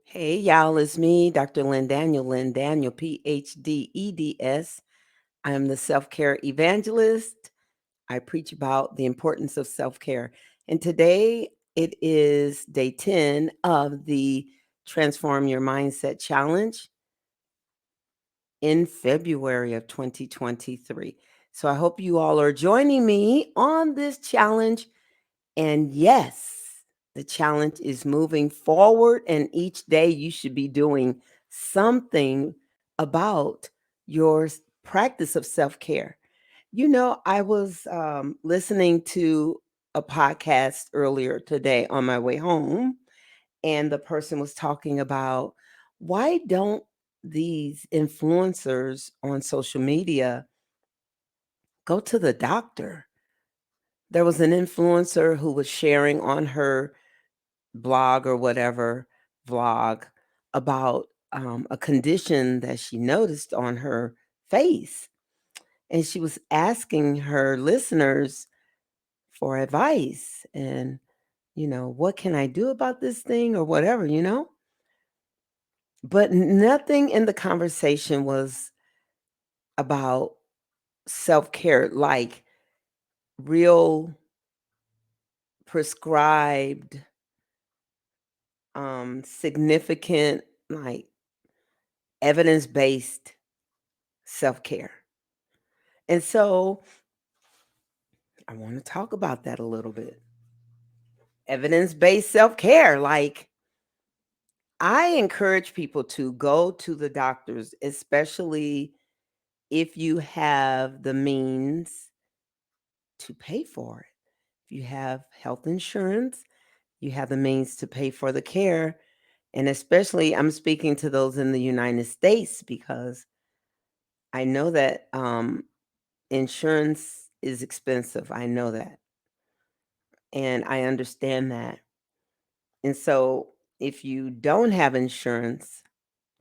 Hey, y'all, it's me, Dr. Lynn Daniel, PhD, EDS. I'm the self care evangelist. I preach about the importance of self care. And today it is day 10 of the Transform Your Mindset Challenge in February of 2023. So I hope you all are joining me on this challenge. And yes, the challenge is moving forward, and each day you should be doing something about your practice of self care. I was listening to a podcast earlier today on my way home, and the person was talking about why don't these influencers on social media go to the doctor? There was an influencer who was sharing on her blog or whatever vlog about a condition that she noticed on her face. And she was asking her listeners for advice and, what can I do about this thing or whatever. But nothing in the conversation was about self care, like real prescribed, significant, like evidence based self care. And so I want to talk about that a little bit. Evidence based self care. Like, I encourage people to go to the doctors, especially if you have the means to pay for it. If you have health insurance, you have the means to pay for the care. And especially, I'm speaking to those in the United States because I know that insurance is expensive. I know that. And I understand that. And so if you don't have insurance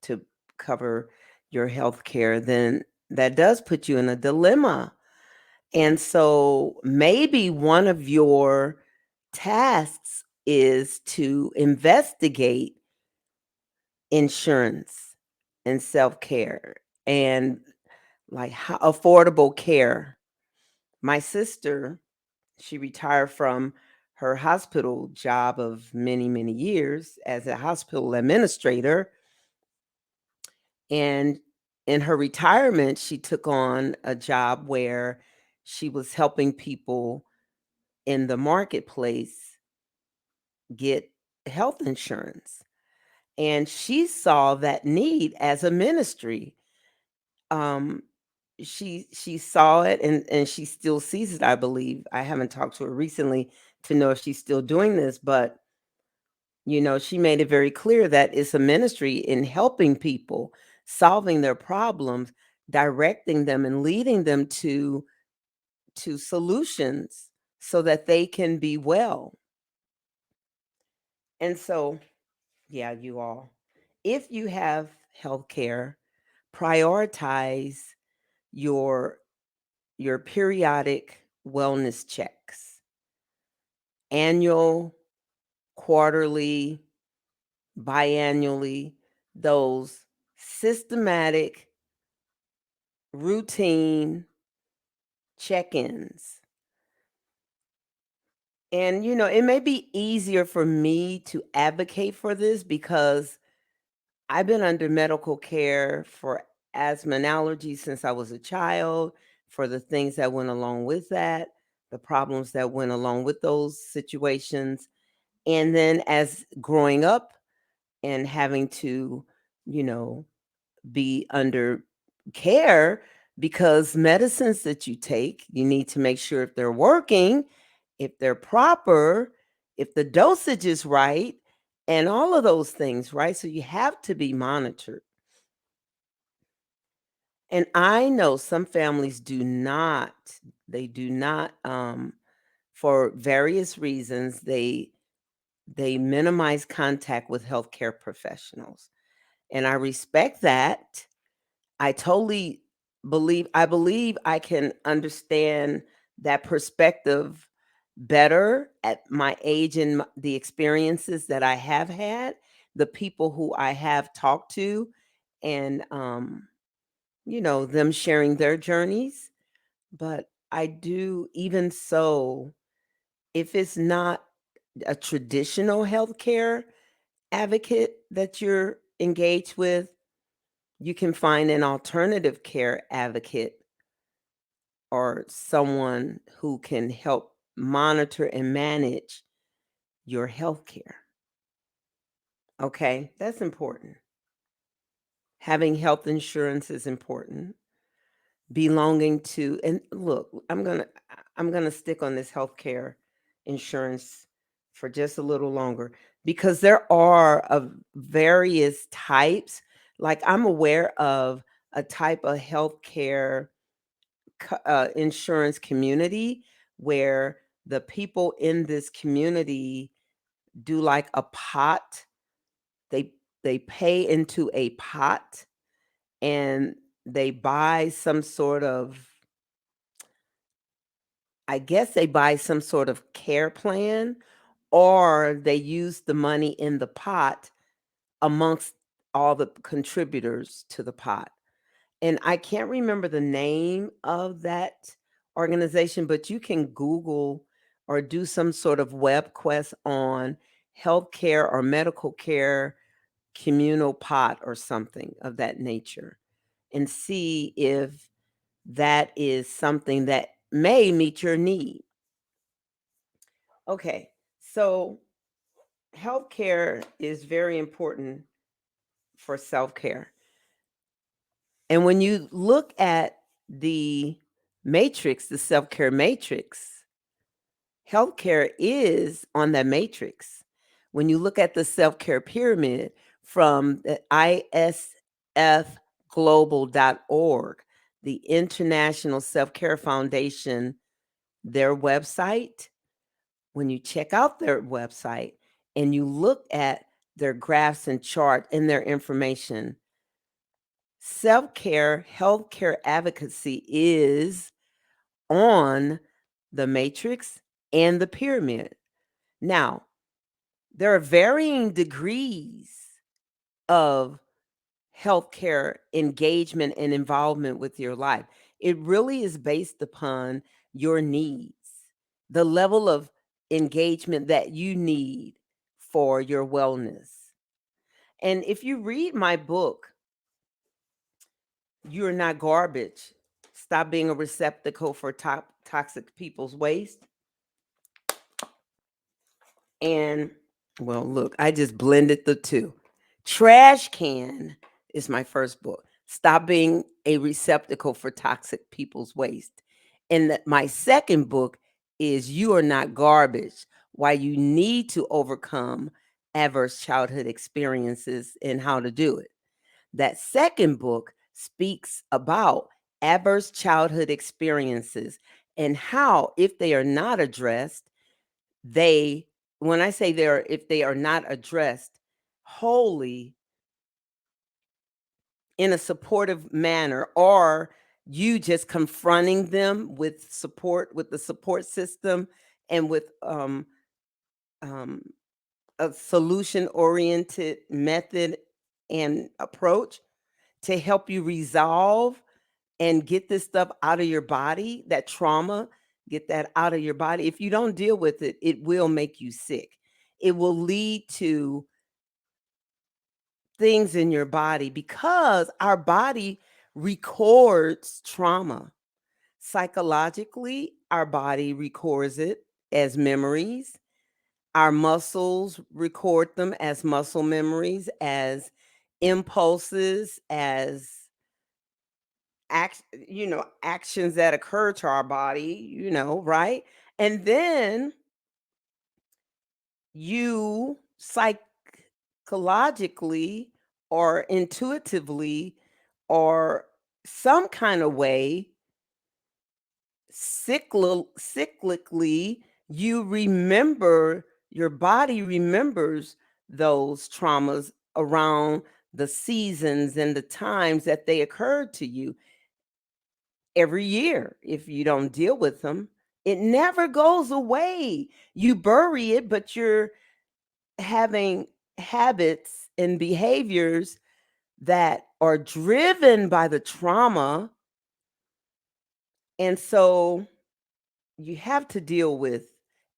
to cover your health care, then that does put you in a dilemma. And so maybe one of your tasks is to investigate insurance and self care and like how affordable care. My sister, she retired from her hospital job of many, many years as a hospital administrator. And in her retirement, she took on a job where she was helping people in the marketplace get health insurance. And she saw that need as a ministry. Um, she saw it and she still sees it, I believe. I haven't talked to her recently to know if she's still doing this, but she made it very clear that it's a ministry in helping people, solving their problems, directing them and leading them to solutions so that they can be well. And so, yeah, you all, if you have health care, prioritize your your periodic wellness checks, annual, quarterly, biannually, those systematic, routine check ins. And, it may be easier for me to advocate for this because I've been under medical care for asthma and allergies since I was a child, for the things that went along with that, the problems that went along with those situations. And then as growing up and having to, you know, be under care because medicines that you take, you need to make sure if they're working, if they're proper, if the dosage is right, and all of those things, right? So you have to be monitored. And I know some families they do not, for various reasons, they minimize contact with healthcare professionals. And I respect that. I believe I can understand that perspective better at my age and the experiences that I have had the people who I have talked to, and them sharing their journeys. But I do, even so, if it's not a traditional healthcare advocate that you're engaged with, you can find an alternative care advocate or someone who can help monitor and manage your health care. Okay, that's important. Having health insurance is important. Belonging to, and look, I'm gonna stick on this healthcare insurance for just a little longer, because there are of various types. Like, I'm aware of a type of healthcare insurance community where the people in this community do like a pot. They they pay into a pot, and they buy some sort of, I guess they buy some sort of care plan, or they use the money in the pot amongst all the contributors to the pot. And I can't remember the name of that organization, but you can Google or do some sort of web quest on healthcare or medical care communal pot or something of that nature, and see if that is something that may meet your need. Okay, so healthcare is very important for self care. And when you look at the matrix, the self care matrix, healthcare is on that matrix. When you look at the self care pyramid from the isfglobal.org, the International Self Care Foundation, their website, when you check out their website and you look at their graphs and chart and their information, self-care, healthcare advocacy is on the matrix and the pyramid. Now, there are varying degrees of healthcare engagement and involvement with your life. It really is based upon your needs, the level of engagement that you need for your wellness. And if you read my book, You're Not Garbage, Stop Being a Receptacle for Toxic People's Waste. And, well, look, I just blended the two. Trash Can is my first book. Stop Being a Receptacle for Toxic People's Waste. And my second book is You Are Not Garbage, Why You Need to Overcome Adverse Childhood Experiences and How to Do it. That second book speaks about adverse childhood experiences and how, if they are not addressed, they, when I say they're, if they are not addressed wholly in a supportive manner, or you just confronting them with support, with the support system, and with um, a solution oriented method and approach to help you resolve and get this stuff out of your body, that trauma, get that out of your body. If you don't deal with it, it will make you sick. It will lead to things in your body, because our body records trauma. Psychologically, our body records it as memories. Our muscles record them as muscle memories, as impulses, as actions that occur to our body, right? And then you psychologically or intuitively or some kind of way, cyclically, you remember, your body remembers those traumas around the seasons and the times that they occurred to you every year. If you don't deal with them, it never goes away. You bury it, but you're having habits and behaviors that are driven by the trauma. And so you have to deal with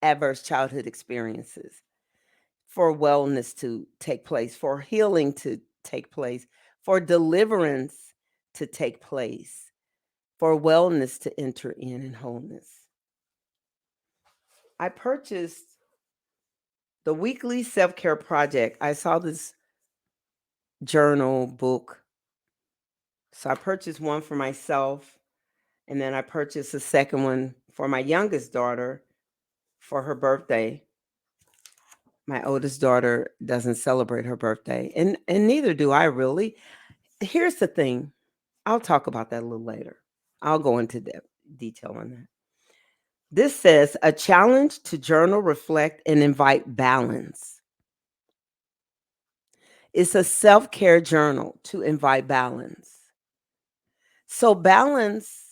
adverse childhood experiences for wellness to take place, for healing to take place, for deliverance to take place, for wellness to enter in and wholeness. I purchased the weekly self care project. I saw this journal book. So I purchased one for myself, and then I purchased a second one for my youngest daughter for her birthday. My oldest daughter doesn't celebrate her birthday, and neither do I really. Here's the thing. I'll talk about that a little later. I'll go into detail on that. This says a challenge to journal, reflect, and invite balance. It's a self care journal to invite balance. So, balance,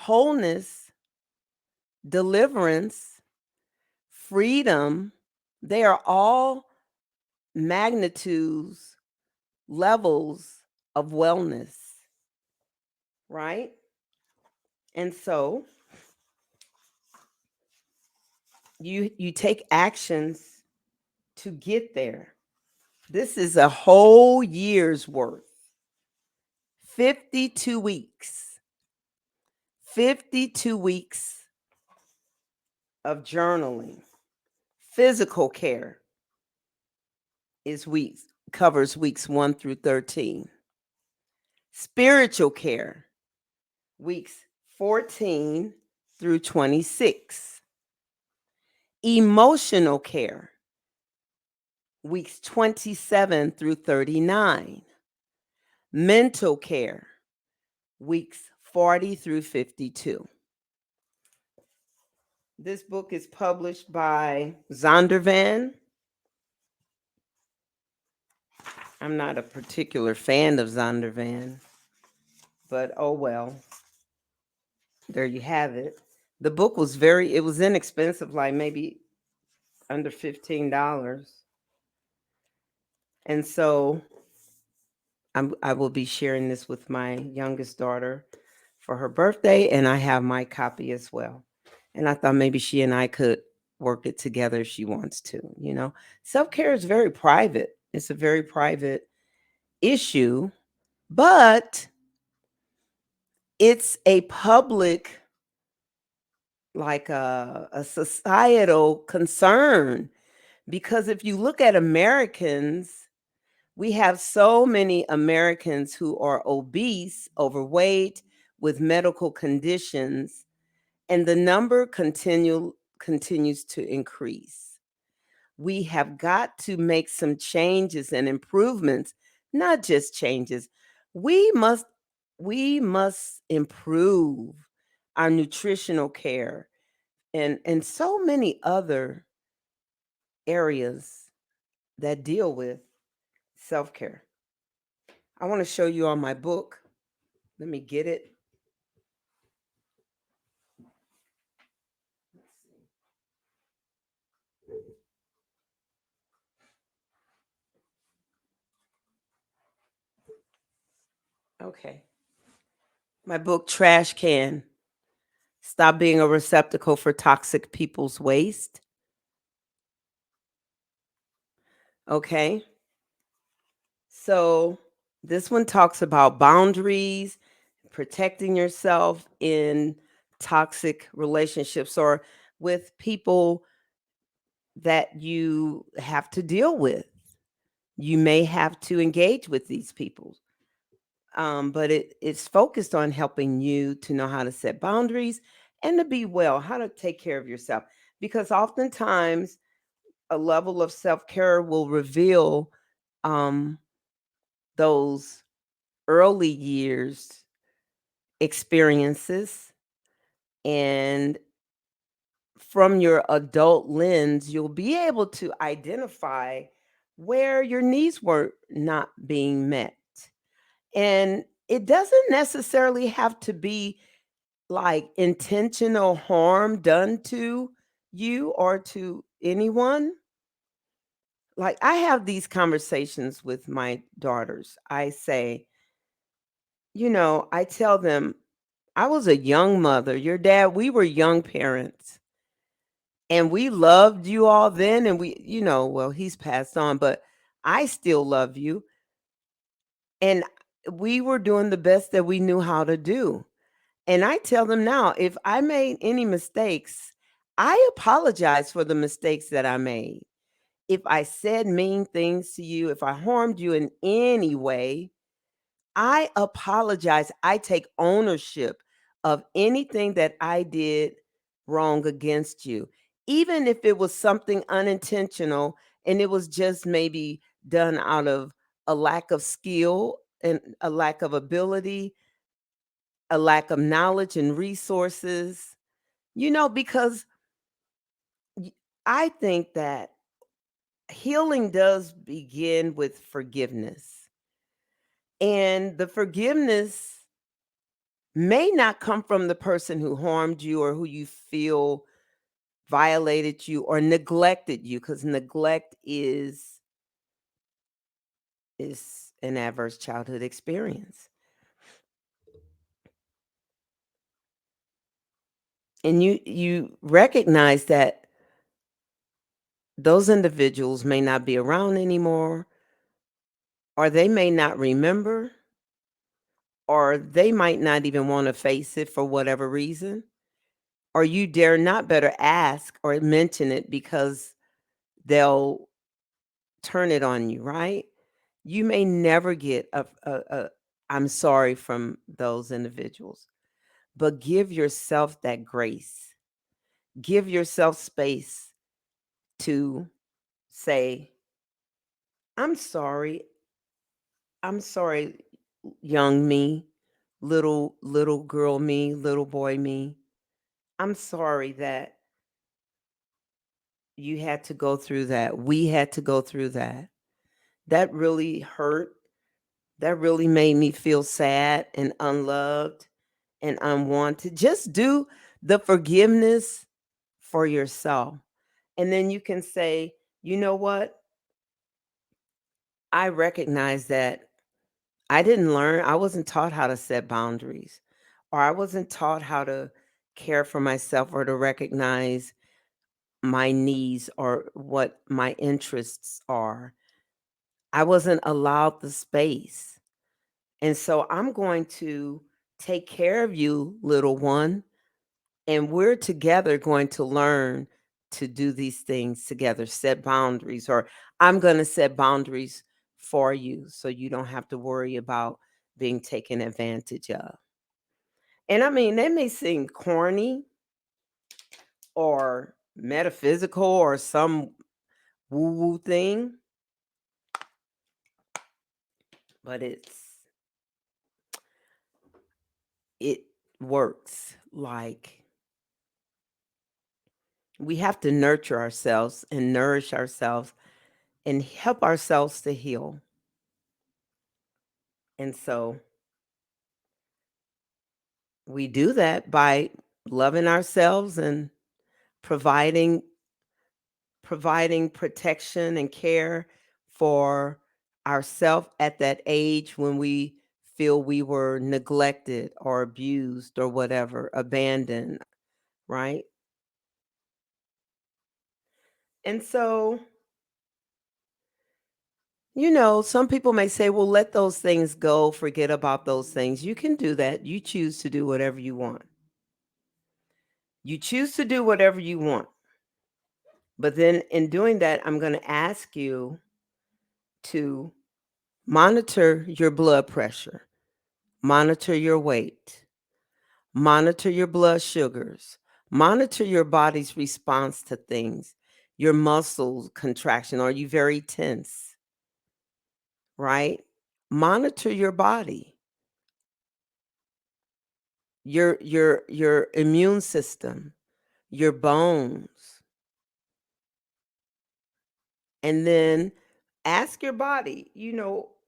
wholeness, deliverance, freedom, they are all magnitudes, levels of wellness, right? And so you take actions to get there. This is a whole year's worth. 52 weeks. 52 weeks of journaling. Physical care is weeks covers weeks 1 through 13. Spiritual care, weeks 14 through 26. Emotional care, weeks 27 through 39. Mental care, weeks 40 through 52. This book is published by Zondervan. I'm not a particular fan of Zondervan, but oh well. There you have it. The book was it was inexpensive, like maybe under $15. And so I will be sharing this with my youngest daughter for her birthday, and I have my copy as well. And I thought maybe she and I could work it together if she wants to, you know. Self-care is very private. It's a very private issue, but it's a public, like a societal concern. Because if you look at Americans, we have so many Americans who are obese, overweight, with medical conditions, and the number continues to increase. We have got to make some changes and improvements, not just changes. We must we must improve our nutritional care and so many other areas that deal with self-care. I want to show you on my book. Let me get it. Okay. My book, Trash Can: Stop Being a Receptacle for Toxic People's Waste. Okay. So this one talks about boundaries, protecting yourself in toxic relationships or with people that you have to deal with. You may have to engage with these people. But it's focused on helping you to know how to set boundaries and to be well, how to take care of yourself. Because oftentimes a level of self care will reveal um, those early years experiences. And from your adult lens, you'll be able to identify where your needs were not being met. And it doesn't necessarily have to be like intentional harm done to you or to anyone. like I have these conversations with my daughters. I say, I tell them, I was a young mother. Your dad, we were young parents. And we loved you all then. And well, he's passed on, but I still love you. And we were doing the best that we knew how to do. And I tell them now, if I made any mistakes, I apologize for the mistakes that I made. If I said mean things to you, if I harmed you in any way, I apologize. I take ownership of anything that I did wrong against you. Even if it was something unintentional and it was just maybe done out of a lack of skill and a lack of ability, a lack of knowledge and resources, because y- I think that healing does begin with forgiveness. And the forgiveness may not come from the person who harmed you or who you feel violated you or neglected you, because neglect is an adverse childhood experience. And you recognize that those individuals may not be around anymore, or they may not remember, or they might not even want to face it for whatever reason, or you dare not better ask or mention it because they'll turn it on you, right? You may never get a I'm sorry from those individuals, but give yourself that grace. Give yourself space to say, I'm sorry. I'm sorry, young me, little girl me, little boy me. I'm sorry that you had to go through that. We had to go through that. That really hurt. That really made me feel sad and unloved and unwanted. Just do the forgiveness for yourself. And then you can say, you know what? I recognize that I wasn't taught how to set boundaries, or I wasn't taught how to care for myself or to recognize my needs or what my interests are. I wasn't allowed the space. And so I'm going to take care of you, little one. And we're together going to learn to do these things together, set boundaries, or I'm going to set boundaries for you so you don't have to worry about being taken advantage of. And I mean, that may seem corny or metaphysical or some woo woo thing, but it works. Like, we have to nurture ourselves and nourish ourselves and help ourselves to heal. And so we do that by loving ourselves and providing providing protection and care for ourselves at that age when we feel we were neglected or abused or whatever, abandoned, right? And so, some people may say, well, let those things go, forget about those things. You can do that. You choose to do whatever you want. You choose to do whatever you want. But then in doing that, I'm going to ask you to monitor your blood pressure, monitor your weight, monitor your blood sugars, monitor your body's response to things, your muscles contraction. Are you very tense? Right? Monitor your body, your immune system, your bones, and then ask your body,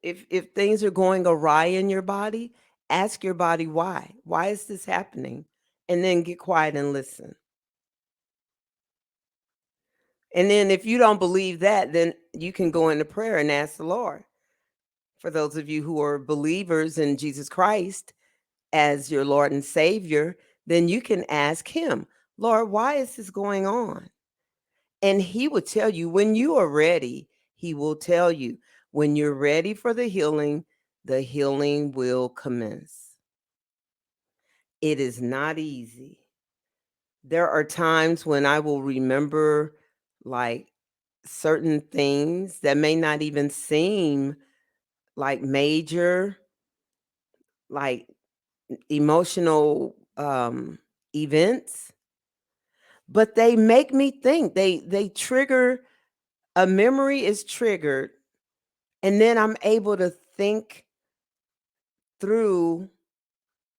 if things are going awry in your body, ask your body why. Why is this happening? And then get quiet and listen. And then if you don't believe that, then you can go into prayer and ask the Lord. For those of you who are believers in Jesus Christ as your Lord and Savior, then you can ask Him, Lord, why is this going on? And He will tell you when you are ready. He will tell you when you're ready for the healing will commence. It is not easy. There are times when I will remember like certain things that may not even seem like major, like emotional events, but they make me think. They trigger, a memory is triggered, and then I'm able to think through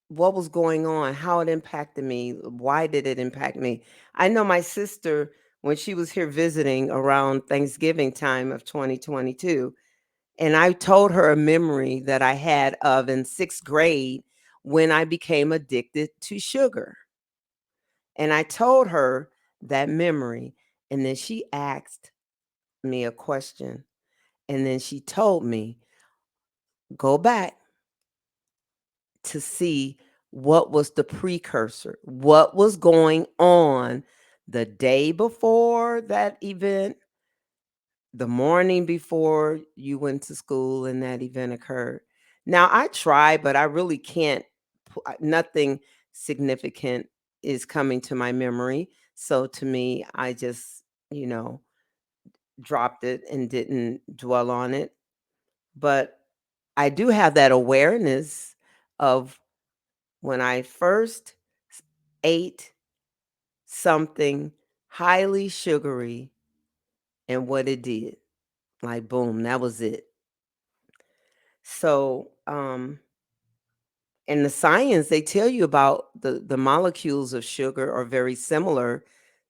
what was going on, how it impacted me, why did it impact me. I know my sister, when she was here visiting around Thanksgiving time of 2022, and I told her a memory that I had of in 6th grade when I became addicted to sugar. And I told her that memory, and then she asked me a question, and then she told me, "Go back to see what was the precursor, what was going on the day before that event, the morning before you went to school and that event occurred." Now, I try, but I really can't, nothing significant is coming to my memory. So to me, I just, you know, dropped it and didn't dwell on it. But I do have that awareness of when I first ate something highly sugary and what it did. Like, boom, that was it. So, in the science, they tell you about the molecules of sugar are very similar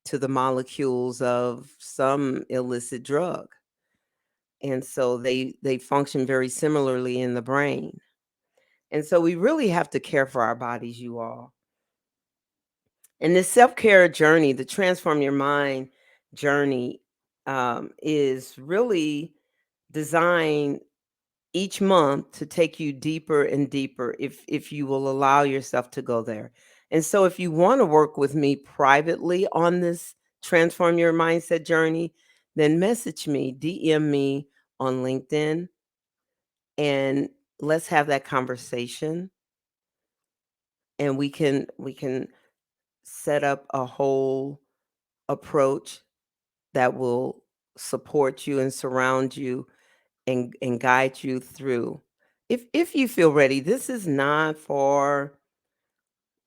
to the molecules of some illicit drug. And so they function very similarly in the brain. And so we really have to care for our bodies, you all. And this self-care journey, the transform your mind journey, is really designed each month to take you deeper and deeper if you will allow yourself to go there. And so if you want to work with me privately on this transform your mindset journey, then message me, DM me on LinkedIn, and let's have that conversation, and we can set up a whole approach that will support you and surround you and guide you through. If you feel ready, this is not for,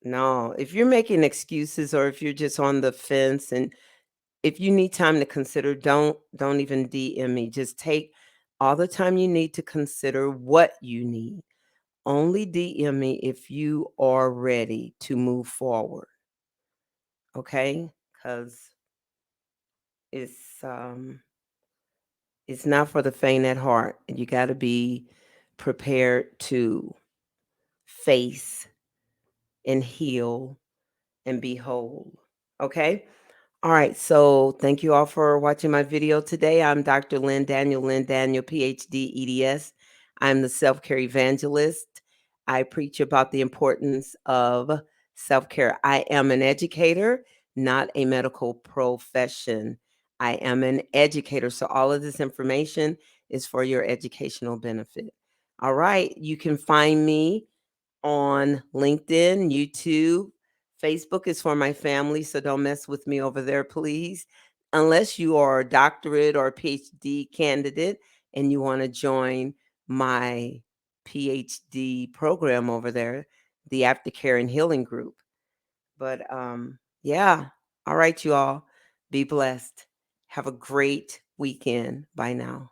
no, if you're making excuses or if you're just on the fence, and if you need time to consider, don't even DM me. Just take all the time you need to consider what you need. Only DM me if you are ready to move forward. Okay? Cuz it's um it's not for the faint at heart. You got to be prepared to face and heal and be whole. Okay? All right. So thank you all for watching my video today. I'm Dr. Lynn Daniel, PhD, EDS. I'm the self care evangelist. I preach about the importance of self care. I am an educator, not a medical profession. I am an educator. So all of this information is for your educational benefit. All right. You can find me on LinkedIn, YouTube. Facebook is for my family, so don't mess with me over there, please. Unless you are a doctorate or a PhD candidate and you want to join my PhD program over there, the Aftercare and Healing Group. But yeah. All right, you all. Be blessed. Have a great weekend. Bye now.